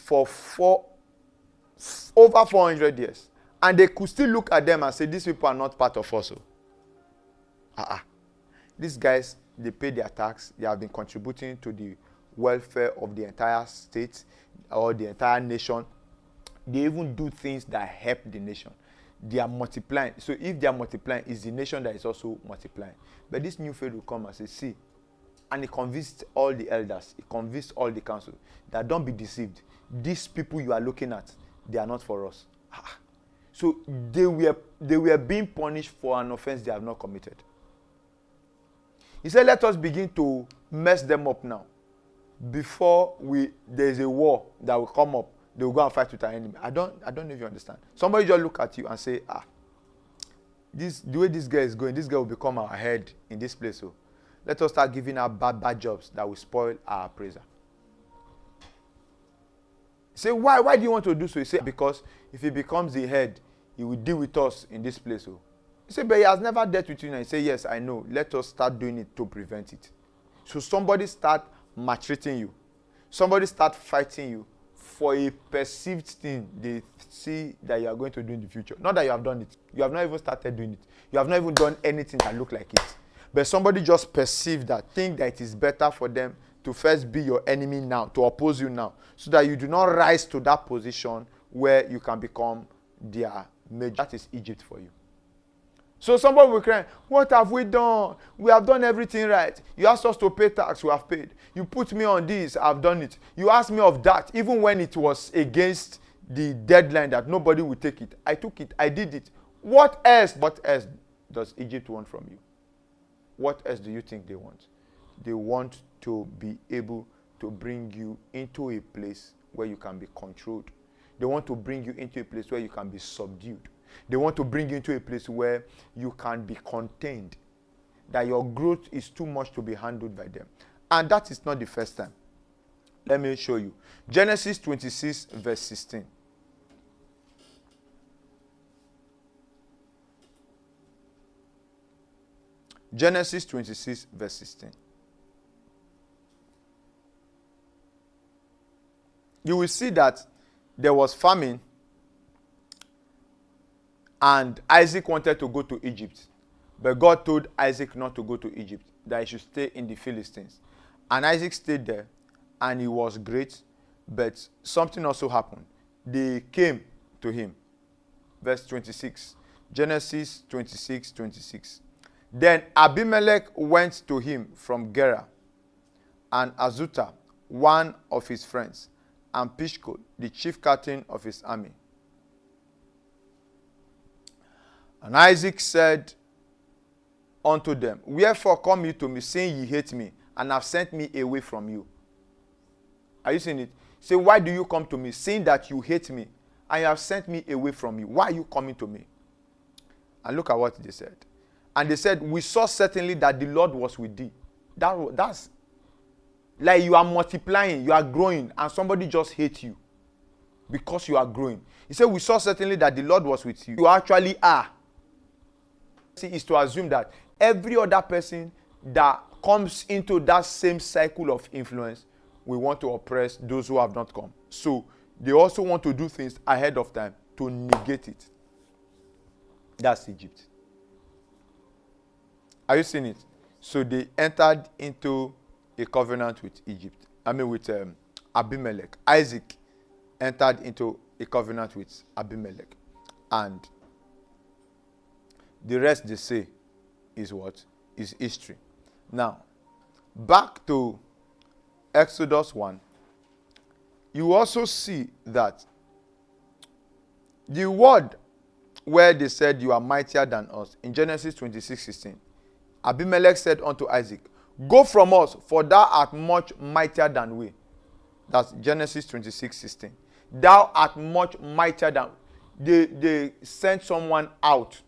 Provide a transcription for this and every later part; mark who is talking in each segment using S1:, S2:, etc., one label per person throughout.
S1: for over 400 years. And they could still look at them and say, these people are not part of us. These guys, they pay their tax. They have been contributing to the welfare of the entire state or the entire nation. They even do things that help the nation. They are multiplying. So if they are multiplying, it's the nation that is also multiplying. But this new faith will come and say, see, and he convinced all the elders, he convinced all the council that don't be deceived. These people you are looking at, they are not for us. So they were being punished for an offense they have not committed. He said, let us begin to mess them up now. Before there is a war that will come up, they will go and fight with our enemy. I don't know if you understand. Somebody just look at you and say, the way this guy is going, this guy will become our head in this place. So let us start giving our bad jobs that will spoil our appraiser. Say, why do you want to do so? He said, because if he becomes the head, he will deal with us in this place. So he said, but he has never dealt with you. And he said, yes, I know. Let us start doing it to prevent it. So somebody start maltreating you. Somebody start fighting you for a perceived thing they see that you are going to do in the future. Not that you have done it. You have not even started doing it. You have not even done anything that look like it. But somebody just perceive that, think that it is better for them to first be your enemy now, to oppose you now, so that you do not rise to that position where you can become their major. That is Egypt for you. So somebody will cry, what have we done? We have done everything right. You asked us to pay tax, we have paid. You put me on this, I've done it. You asked me of that, even when it was against the deadline that nobody would take it. I took it, I did it. What else does Egypt want from you? What else do you think they want? They want to be able to bring you into a place where you can be controlled. They want to bring you into a place where you can be subdued. They want to bring you into a place where you can be contained. That your growth is too much to be handled by them. And that is not the first time. Let me show you. Genesis 26 verse 16. Genesis 26 verse 16. You will see that there was famine and Isaac wanted to go to Egypt. But God told Isaac not to go to Egypt, that he should stay in the Philistines. And Isaac stayed there and he was great, but something also happened. They came to him. Verse 26. Genesis 26, 26. Then Abimelech went to him from Gerar, and Azutha, one of his friends, and Pishkol, the chief captain of his army. And Isaac said unto them, wherefore come you to me, saying ye hate me, and have sent me away from you? Are you seeing it? Say, why do you come to me, saying that you hate me, and you have sent me away from you? Why are you coming to me? And look at what they said. And they said, we saw certainly that the Lord was with thee. That's like you are multiplying, you are growing, and somebody just hates you because you are growing. He said, we saw certainly that the Lord was with you. You actually are. See, is to assume that every other person that comes into that same cycle of influence will want to oppress those who have not come. So they also want to do things ahead of time to negate it. That's Egypt. Are you seeing it? So they entered into a covenant with Egypt. With Abimelech. Isaac entered into a covenant with Abimelech. And the rest they say is what? Is history. Now, back to Exodus 1. You also see that the word where they said you are mightier than us, in Genesis 26:16, Abimelech said unto Isaac, go from us, for thou art much mightier than we. That's Genesis 26:16. Thou art much mightier than. They sent someone out.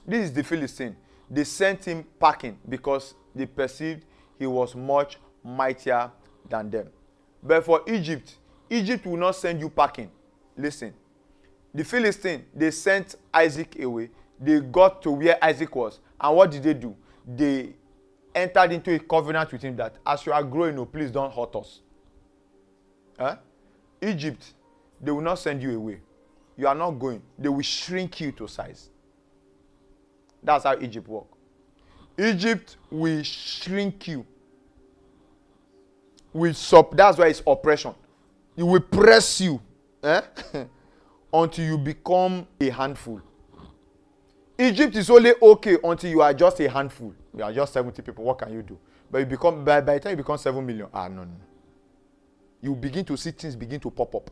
S1: This is the Philistine. They sent him packing because they perceived he was much mightier than them. But for Egypt, Egypt will not send you packing. Listen. The Philistine, they sent Isaac away. They got to where Isaac was. And what did they do? They entered into a covenant with him that as you are growing, please don't hurt us. Egypt, they will not send you away. You are not going. They will shrink you to size. That's how Egypt works. Egypt will shrink you. That's why it's oppression. It will press you until you become a handful. Egypt is only okay until you are just a handful. You are just 70 people. What can you do? But you become by the time you become 7 million, no. You begin to see things begin to pop up.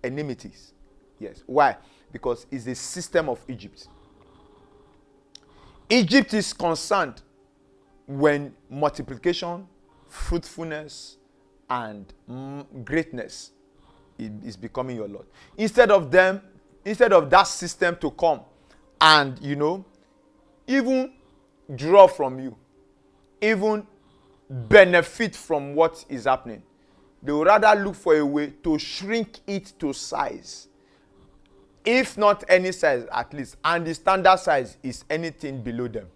S1: Enmities. Yes. Why? Because it's the system of Egypt. Egypt is concerned when multiplication, fruitfulness, and greatness is becoming your Lord. Instead of that system to come and, even draw from you, even benefit from what is happening, they would rather look for a way to shrink it to size. If not any size, at least. And the standard size is anything below them.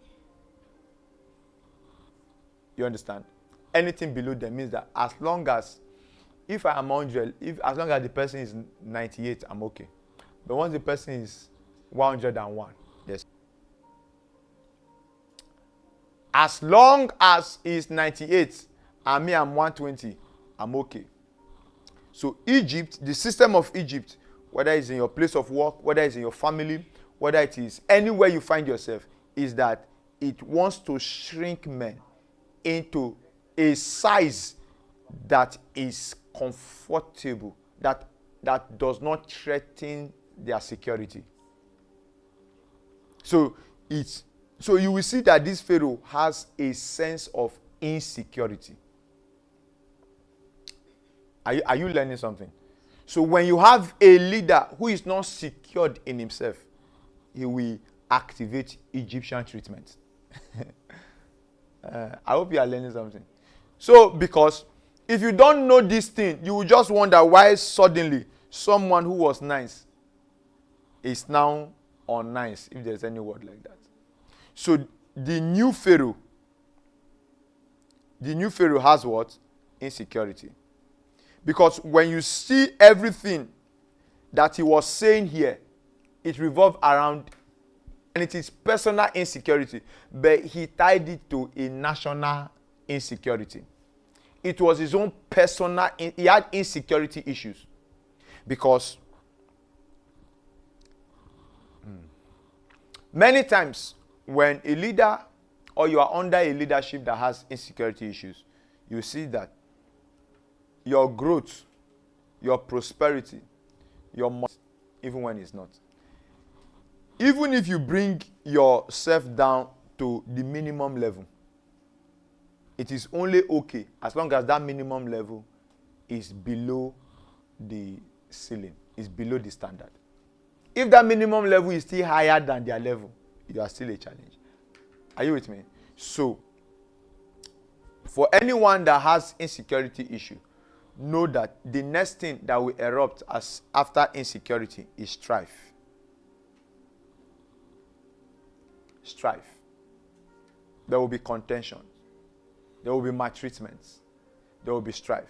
S1: You understand? Anything below them means that as long as, if I am 100, as long as the person is 98, I'm okay. But once the person is 101, yes. As long as he's 98 and me I'm 120, I'm okay. So Egypt, the system of Egypt, whether it's in your place of work, whether it's in your family, whether it is anywhere you find yourself, is that it wants to shrink men into a size that is comfortable, that does not threaten their security. So you will see that this Pharaoh has a sense of insecurity. Are you learning something? So when you have a leader who is not secured in himself, he will activate Egyptian treatment. I hope you are learning something. So because if you don't know this thing, you will just wonder why suddenly someone who was nice is now unnice, if there's any word like that. So the new Pharaoh has what? Insecurity. Because when you see everything that he was saying here, it revolved around, and it is personal insecurity, but he tied it to a national insecurity. It was his own personal, he had insecurity issues. Because many times when a leader or you are under a leadership that has insecurity issues, you see that your growth, your prosperity, your money, even when it's not. Even if you bring yourself down to the minimum level, it is only okay as long as that minimum level is below the ceiling, is below the standard. If that minimum level is still higher than their level, you are still a challenge. Are you with me? So, for anyone that has insecurity issue, know that the next thing that will erupt as after insecurity is strife. Strife. There will be contention. There will be maltreatments. There will be strife.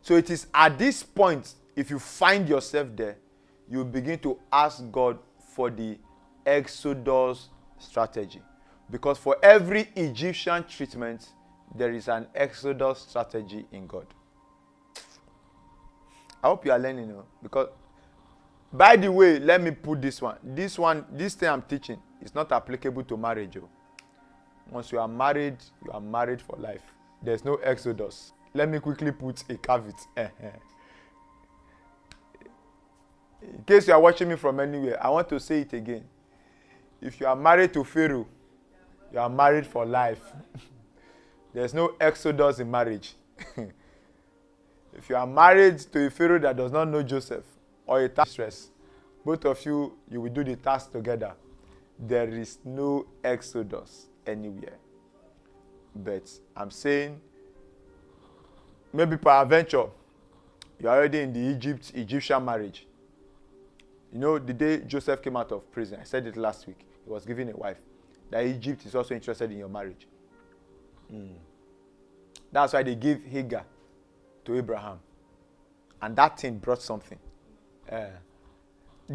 S1: So it is at this point, if you find yourself there, you begin to ask God for the Exodus strategy. Because for every Egyptian treatment, there is an Exodus strategy in God. I hope you are learning, because, by the way, let me put this one. This thing I'm teaching is not applicable to marriage. Once you are married for life. There's no Exodus. Let me quickly put a caveat. In case you are watching me from anywhere, I want to say it again. If you are married to Pharaoh, you are married for life. There's no Exodus in marriage. If you are married to a Pharaoh that does not know Joseph, or a task stress, both of you will do the task together. There is no Exodus anywhere. But I'm saying, maybe peradventure, you're already in the Egyptian marriage. The day Joseph came out of prison, I said it last week, he was given a wife, that Egypt is also interested in your marriage. That's why they gave Hagar to Abraham. And that thing brought something.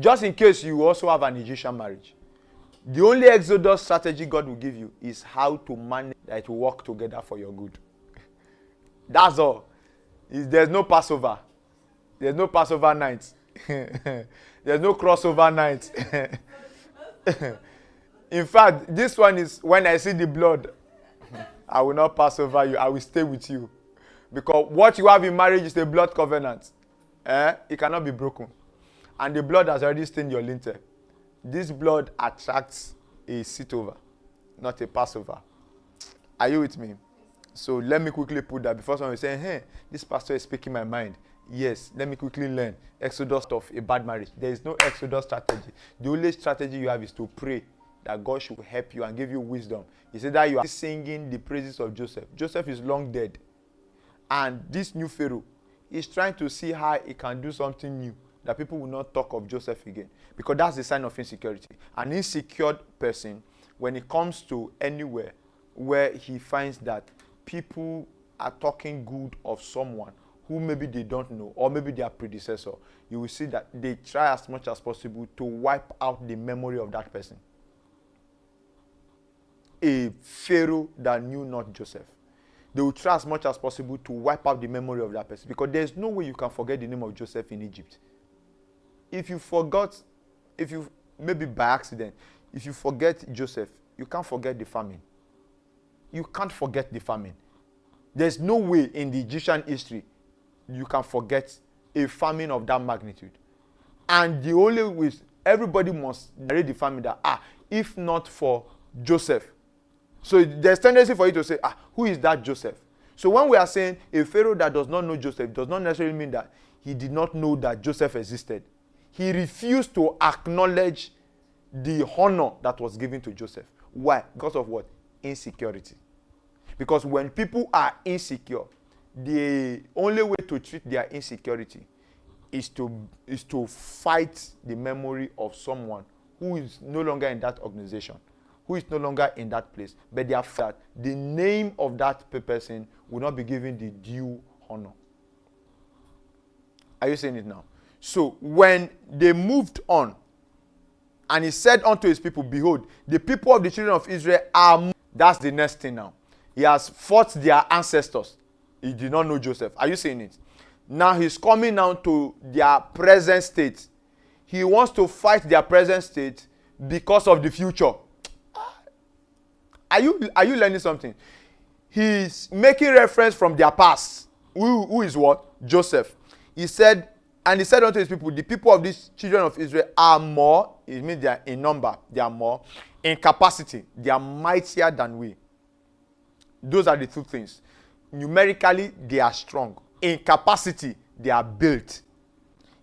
S1: Just in case you also have an Egyptian marriage, the only Exodus strategy God will give you is how to manage that it will work together for your good. That's all. There's no Passover. There's no Passover night. There's no crossover night. In fact, this one is when I see the blood, I will not pass over you. I will stay with you. Because what you have in marriage is a blood covenant. It cannot be broken. And the blood has already stained your lintel. This blood attracts a sit-over, not a Passover. Are you with me? So let me quickly put that before someone is saying, hey, this pastor is speaking my mind. Yes, let me quickly learn. Exodus of a bad marriage. There is no Exodus strategy. The only strategy you have is to pray that God should help you and give you wisdom. He said that you are singing the praises of Joseph. Joseph is long dead. And this new Pharaoh is trying to see how he can do something new, that people will not talk of Joseph again. Because that's the sign of insecurity. An insecure person, when it comes to anywhere where he finds that people are talking good of someone who maybe they don't know, or maybe their predecessor, you will see that they try as much as possible to wipe out the memory of that person. A Pharaoh that knew not Joseph. They will try as much as possible to wipe out the memory of that person, because there's no way you can forget the name of Joseph in Egypt. If you forgot, maybe by accident, if you forget Joseph, you can't forget the famine. You can't forget the famine. There's no way in the Egyptian history you can forget a famine of that magnitude. And the only way, everybody must narrate the famine that, if not for Joseph. So there's tendency for you to say, who is that Joseph? So when we are saying a Pharaoh that does not know Joseph, does not necessarily mean that he did not know that Joseph existed. He refused to acknowledge the honor that was given to Joseph. Why? Because of what? Insecurity. Because when people are insecure, the only way to treat their insecurity is to fight the memory of someone who is no longer in that organization, who is no longer in that place. But they are that the name of that person will not be given the due honor. Are you saying it now? So when they moved on, and he said unto his people, behold, the people of the children of Israel are... That's the next thing now. He has fought their ancestors. He did not know Joseph. Are you saying it? Now he's coming now to their present state. He wants to fight their present state because of the future. Are you learning something? He's making reference from their past. Who is what? Joseph. He said unto his people, the people of these children of Israel are more, it means they are in number, they are more, in capacity, they are mightier than we. Those are the two things. Numerically, they are strong. In capacity, they are built.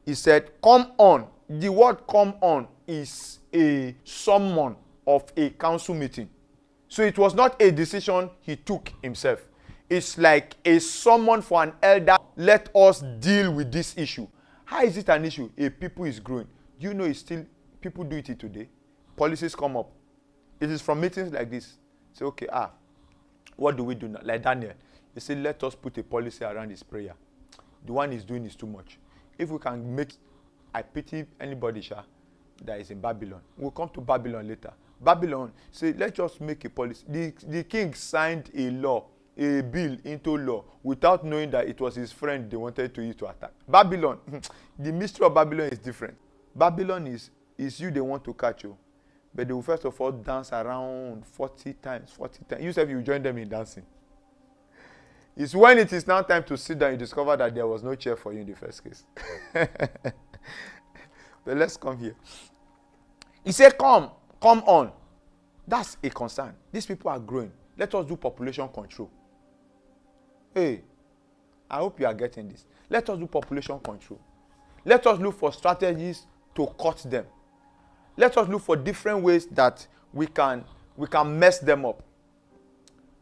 S1: He said, come on. The word come on is a summon of a council meeting. So it was not a decision he took himself. It's like a summon for an elder. Let us deal with this issue. How is it an issue? A people is growing. Do you know it's still, people do it today? Policies come up. It is from meetings like this. Say, okay, what do we do now? Like Daniel. They say, let us put a policy around his prayer. The one he's doing is too much. If we can make, I pity anybody that is in Babylon. We'll come to Babylon later. Babylon, say, let's just make a policy. The king signed a law, a bill into law, without knowing that it was his friend they wanted to use to attack. Babylon, the mystery of Babylon is different. Babylon is you they want to catch you. But they will first of all dance around 40 times. You said you join them in dancing. It's when it is now time to sit down, you discover that there was no chair for you in the first case. But let's come here. He said, come on. That's a concern. These people are growing. Let us do population control. Hey, I hope you are getting this. Let us do population control. Let us look for strategies to cut them. Let us look for different ways that we can mess them up.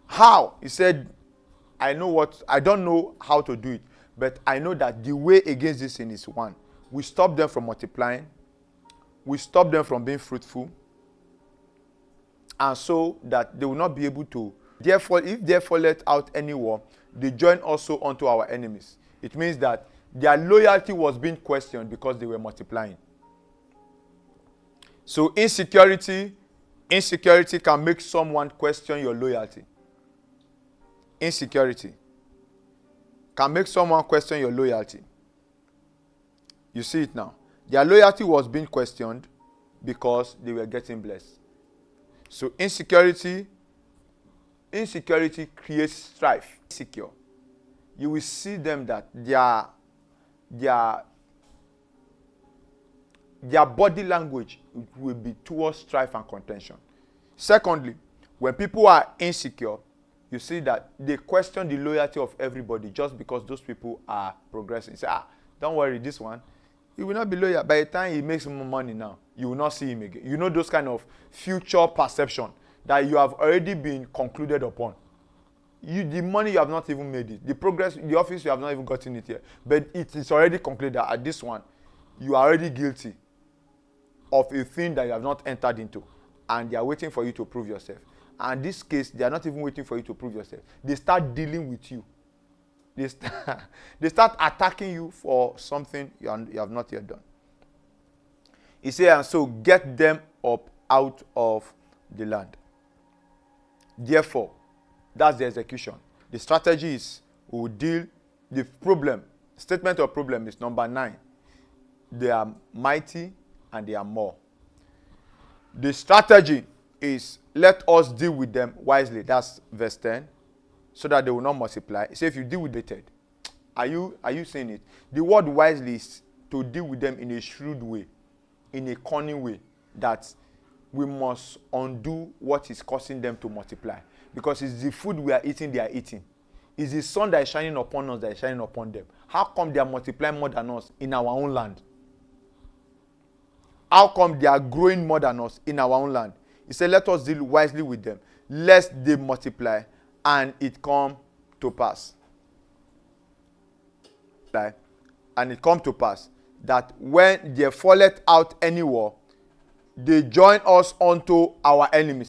S1: How? He said, I don't know how to do it, but I know that the way against this thing is one. We stop them from multiplying. We stop them from being fruitful. And so that they will not be able to. Therefore, if therefore let out any war, they join also unto our enemies. It means that Their loyalty was being questioned because they were multiplying. So insecurity can make someone question your loyalty. Insecurity can make someone question your loyalty. You see it now. Their loyalty was being questioned because they were getting blessed. So insecurity creates strife. Insecure. You will see them that their body language will be towards strife and contention. Secondly, when people are insecure, you see that they question the loyalty of everybody just because those people are progressing. Say, don't worry, this one, he will not be loyal. By the time he makes more money now, you will not see him again. You know those kind of future perception that you have already been concluded upon. The money you have not even made it. The progress, the office you have not even gotten it yet. But it is already concluded that at this one, you are already guilty of a thing that you have not entered into. And they are waiting for you to prove yourself. And in this case, they are not even waiting for you to prove yourself. They start dealing with you. They start attacking you for something you have not yet done. He said, and so get them up out of the land. Therefore, that's the execution. The strategy is we will deal the problem. Statement of problem is number 9. They are mighty and they are more. The strategy is let us deal with them wisely. That's verse 10. So that they will not multiply. Say if you deal with it, are you saying it? The word wisely is to deal with them in a shrewd way, in a cunning way, that we must undo what is causing them to multiply. Because it's the food we are eating, they are eating. It's the sun that is shining upon us that is shining upon them. How come they are multiplying more than us in our own land? How come they are growing more than us in our own land? He said, let us deal wisely with them, lest they multiply and it come to pass. And it come to pass that when there falleth out any war, they join us unto our enemies.